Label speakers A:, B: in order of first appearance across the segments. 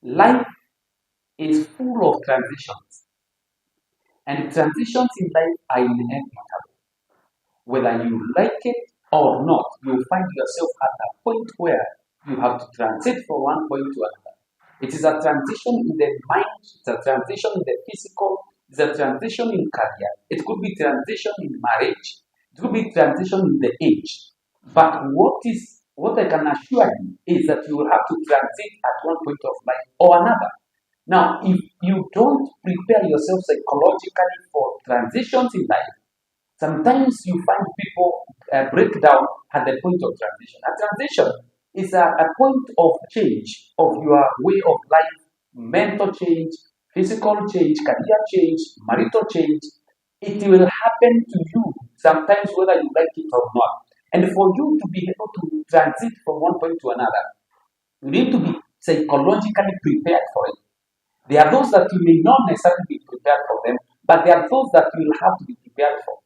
A: Life is full of transitions, and transitions in life are inevitable. Whether you like it or not, you'll find yourself at a point where you have to transit from one point to another. It is a transition in the mind, it's a transition in the physical, it's a transition in career, it could be transition in marriage, it could be transition in the age. But what I can assure you is that you will have to transit at one point of life or another. Now, if you don't prepare yourself psychologically for transitions in life, sometimes you find people break down at the point of transition. A transition is a point of change of your way of life, mental change, physical change, career change, marital change. It will happen to you sometimes whether you like it or not. And for you to be able to transit from one point to another, you need to be psychologically prepared for it. There are those that you may not necessarily be prepared for them, but there are those that you will have to be prepared for.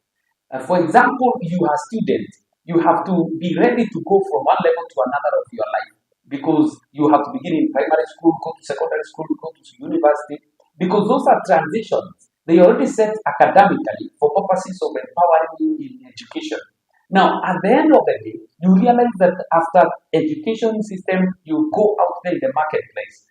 A: For example, you are a student, you have to be ready to go from one level to another of your life because you have to begin in primary school, go to secondary school, go to university, because those are transitions. They are already set academically for purposes of empowering you in education. Now, at the end of the day, you realize that after education system, you go out there in the marketplace.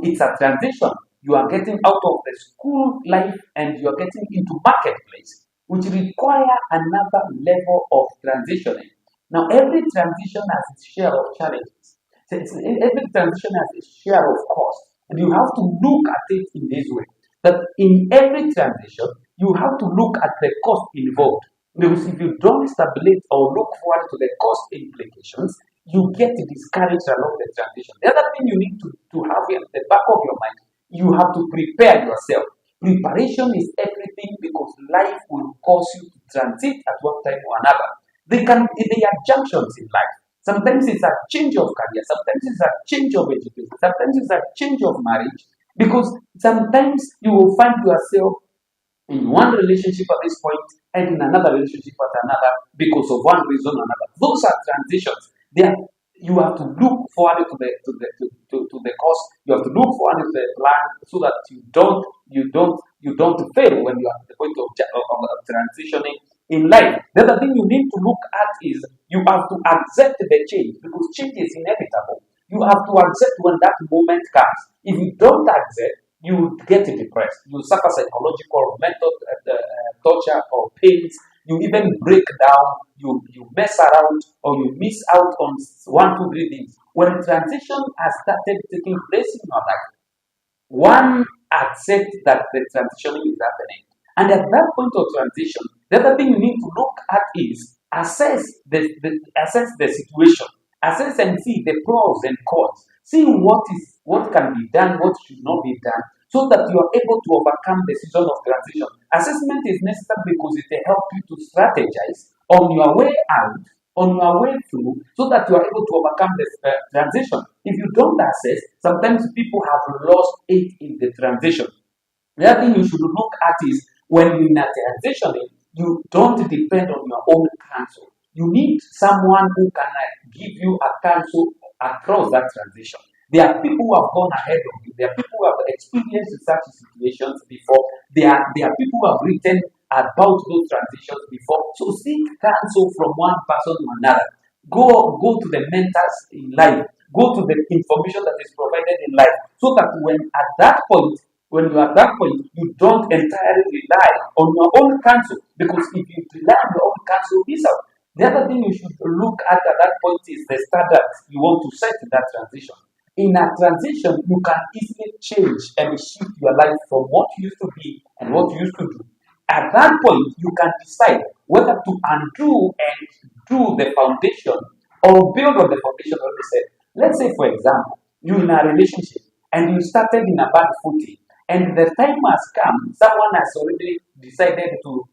A: It's a transition. You are getting out of the school life and you are getting into marketplace, which require another level of transitioning. Now, every transition has its share of challenges. So every transition has its share of cost. And you have to look at it in this way. That in every transition, you have to look at the cost involved. Because if you don't stabilize or look forward to the cost implications, you get discouraged along the transition. The other thing you need to have at the back of your mind, you have to prepare yourself. Preparation is everything because life will cause you to transit at one time or another. They are junctions in life. Sometimes it's a change of career, sometimes it's a change of education, sometimes it's a change of marriage. Because sometimes you will find yourself in one relationship at this point and in another relationship at another because of one reason or another. Those are transitions. You have to look forward to the cost. You have to look forward to the plan so that you don't fail when you are at the point of transitioning in life. The other thing you need to look at is you have to accept the change because change is inevitable. You have to accept when that moment comes. If you don't accept, you get depressed. You suffer psychological, mental torture or pains. You even break down. You mess around or you miss out on 1, 2, 3 things. When transition has started taking place in your life, one accepts that the transitioning is happening. And at that point of transition, the other thing you need to look at is assess the situation. Assess and see the pros and cons. See what can be done, what should not be done, so that you are able to overcome the season of transition. Assessment is necessary because it helps you to strategize on your way out, on your way through, so that you are able to overcome this transition. If you don't assess, sometimes people have lost it in the transition. The other thing you should look at is when you're in a transitioning, you don't depend on your own counsel. You need someone who can give you a counsel across that transition. There are people who have gone ahead of you. There are people who have experienced such situations before. There are people who have written about those transitions before. So seek counsel from one person to another. Go to the mentors in life. Go to the information that is provided in life. So that when you are at that point, you don't entirely rely on your own counsel. Because if you rely on your own counsel, you miss out. The other thing you should look at that point is the standards you want to set in that transition. In a transition, you can easily change and shift your life from what you used to be and what you used to do. At that point, you can decide whether to undo and do the foundation or build on the foundation already set. Let's say, for example, you're in a relationship and you started in a bad footing, and the time has come, someone has already decided to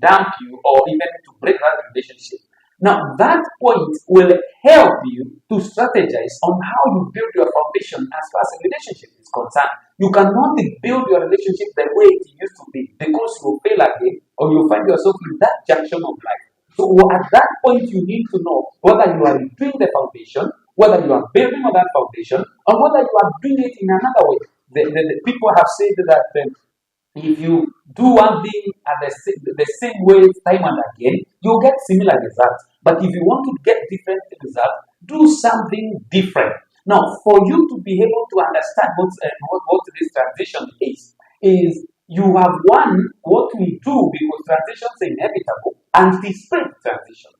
A: dump you or even to break that relationship. Now, that point will help you to strategize on how you build your foundation as far as a relationship is concerned. You cannot build your relationship the way it used to be because you will fail again or you find yourself in that junction of life. So at that point, you need to know whether you are doing the foundation whether you are building on that foundation or whether you are doing it in another way. The people have said that if you do one thing at the same way time and again, you'll get similar results. But if you want to get different results, do something different. Now, for you to be able to understand what this transition is you have one, what we do because transitions are inevitable, anticipate transitions.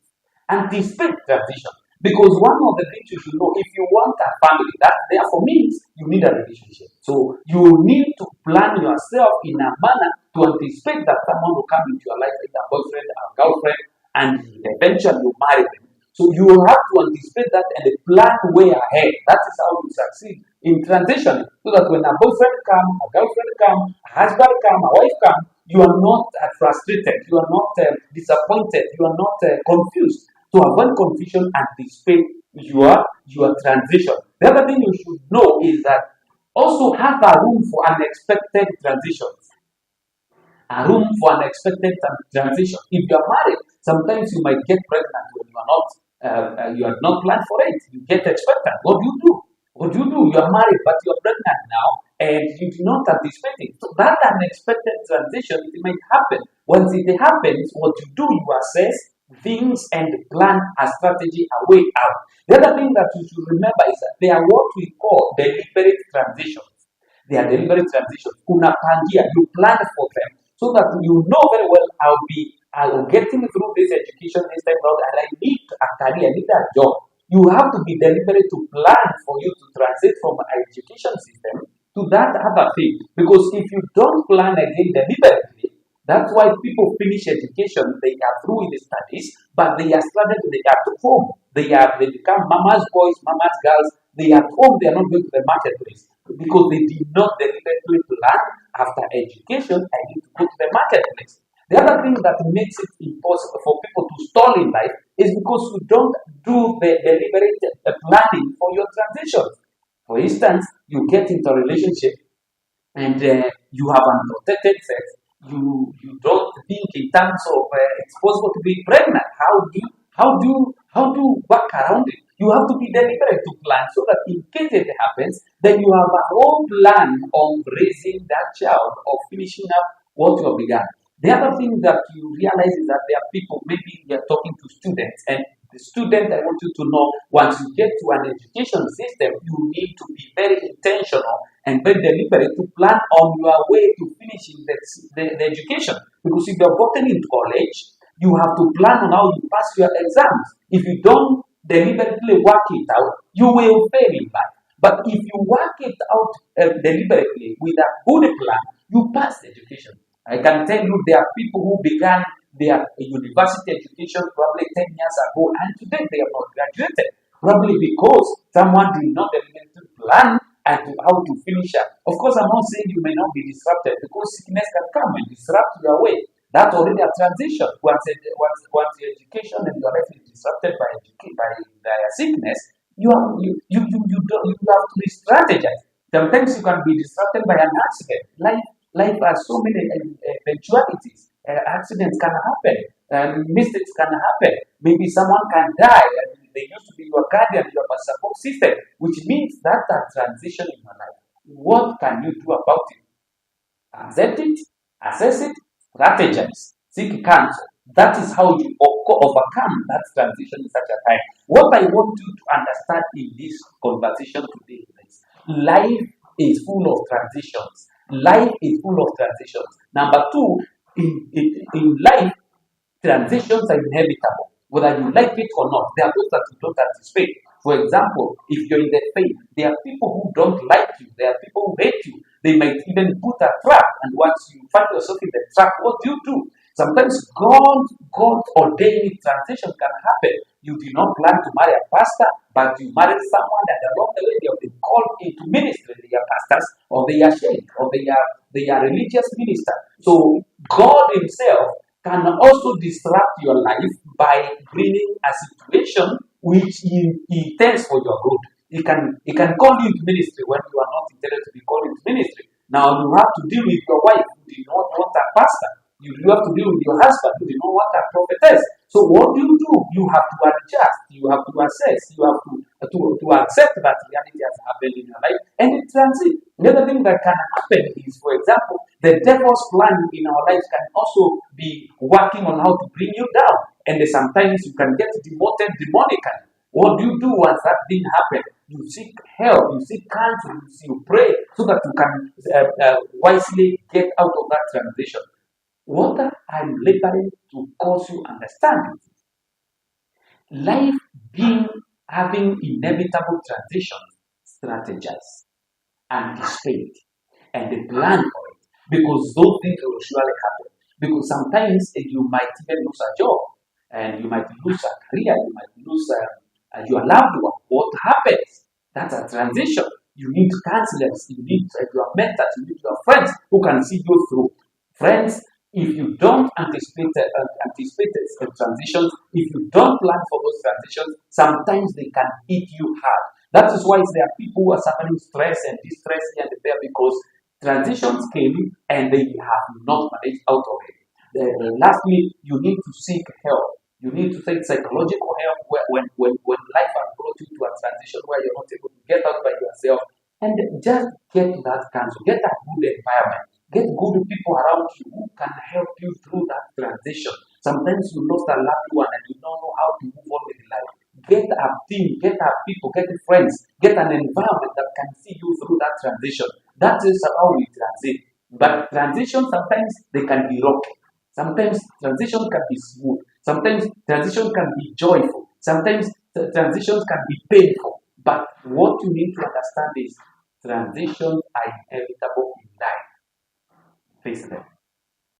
A: Anticipate transition. Because one of the things you should know, if you want a family, that therefore means you need a relationship. So you need to plan yourself in a manner to anticipate that someone will come into your life, like a boyfriend or a girlfriend, and eventually you marry them. So you have to anticipate that and plan way ahead. That is how you succeed in transitioning. So that when a boyfriend comes, a girlfriend comes, a husband comes, a wife comes, you are not frustrated, you are not disappointed, you are not confused. To avoid confusion, anticipate your transition. The other thing you should know is that also have a room for unexpected transitions. A room for unexpected transition. If you are married, sometimes you might get pregnant when you are not planned for it. You get expectant. What do you do? What do you do? You are married, but you are pregnant now, and you do not anticipate it. So that unexpected transition, it might happen. Once it happens, what you do, you assess things and plan a strategy, a way out. The other thing that you should remember is that they are what we call deliberate transitions. They are deliberate transitions. Unapangia, you plan for them so that you know very well I'll getting through this education this time around, and I need a career, I need a job. You have to be deliberate to plan for you to transit from an education system to that other thing. Because if you don't plan again deliberately, that's why people finish education, they are through in the studies, but they are stranded, they are at home. They become mama's boys, mama's girls, they are at home, they are not going to the marketplace. Because they did not deliberately plan after education, I need to go to the marketplace. The other thing that makes it impossible for people to stall in life is because you don't do the deliberate planning for your transitions. For instance, you get into a relationship and you have unprotected sex. You don't think in terms of it's possible to be pregnant. How do you work around it? You have to be deliberate to plan so that in case it happens, then you have a whole plan of raising that child or finishing up what you have begun. The other thing that you realize is that there are people, maybe they are talking to students, and the student, I want you to know, once you get to an education system, you need to be very intentional and very deliberate to plan on your way to finishing the education. Because if you are gotten in college, you have to plan on how you pass your exams. If you don't deliberately work it out, you will fail in life. But if you work it out deliberately with a good plan, you pass the education. I can tell you there are people who began their university education probably 10 years ago, and today they have not graduated. Probably because someone did not deliberately plan and how to finish up. Of course, I'm not saying you may not be disrupted because sickness can come and disrupt your way. That's already a transition. Once your education and your life is disrupted by sickness, you have to re-strategize. Sometimes you can be disrupted by an accident. Life has so many eventualities. Accidents can happen. Mistakes can happen. Maybe someone can die, and they used to be your guardian, your support system, which means that's a transition in your life. What can you do about it? Accept it, assess it, strategize, seek counsel. That is how you overcome that transition in such a time. What I want you to understand in this conversation today is life is full of transitions. Life is full of transitions. Number two, in life, transitions are inevitable. Whether you like it or not, there are those that you don't anticipate. For example, if you're in the faith, there are people who don't like you. There are people who hate you. They might even put a trap. And once you find yourself in the trap, what do? Sometimes God ordained transition can happen. You did not plan to marry a pastor, but you married someone that along the way they have been called into ministry. They are pastors, or they are sheikh, or they are religious minister. So God Himself can also disrupt your life by bringing a situation which He intends for your good. He can call you into ministry when you are not intended to be called into ministry. Now you have to deal with your wife who did not want a pastor. You have to deal with your husband. You know what a prophet is. So what do? You have to adjust. You have to assess. You have to accept that reality has happened in your life and it transit. Another thing that can happen is, for example, the devil's plan in our lives can also be working on how to bring you down. And sometimes you can get demoted demonically. What do you do once that thing happens? You seek help, you seek counsel, you pray so that you can wisely get out of that transition. What I'm laboring to cause you understand is life being having inevitable transitions, strategize, anticipate, and plan for it. Because those things will surely happen. Because sometimes you might even lose a job, and you might lose a career, you might lose your loved one. What happens? That's a transition. You need counselors, you need your mentors, you need your friends who can see you through. Friends, if you don't anticipate transitions, if you don't plan for those transitions, sometimes they can hit you hard. That is why there are people who are suffering stress and distress here and there because transitions came and they have not managed out of it. Lastly, you need to seek help. You need to take psychological help when life has brought you to a transition where you're not able to get out by yourself. And just get that counsel, get a good environment, get good people around you who can help you through that transition. Sometimes you lost a loved one and you don't know how to move on with life. Get a team, get a people, get friends, get an environment that can see you through that transition. That is how we transit. But transitions sometimes they can be rocky. Sometimes transition can be smooth. Sometimes transition can be joyful. Sometimes transitions can be painful. But what you need to understand is transitions are inevitable in life. Face them.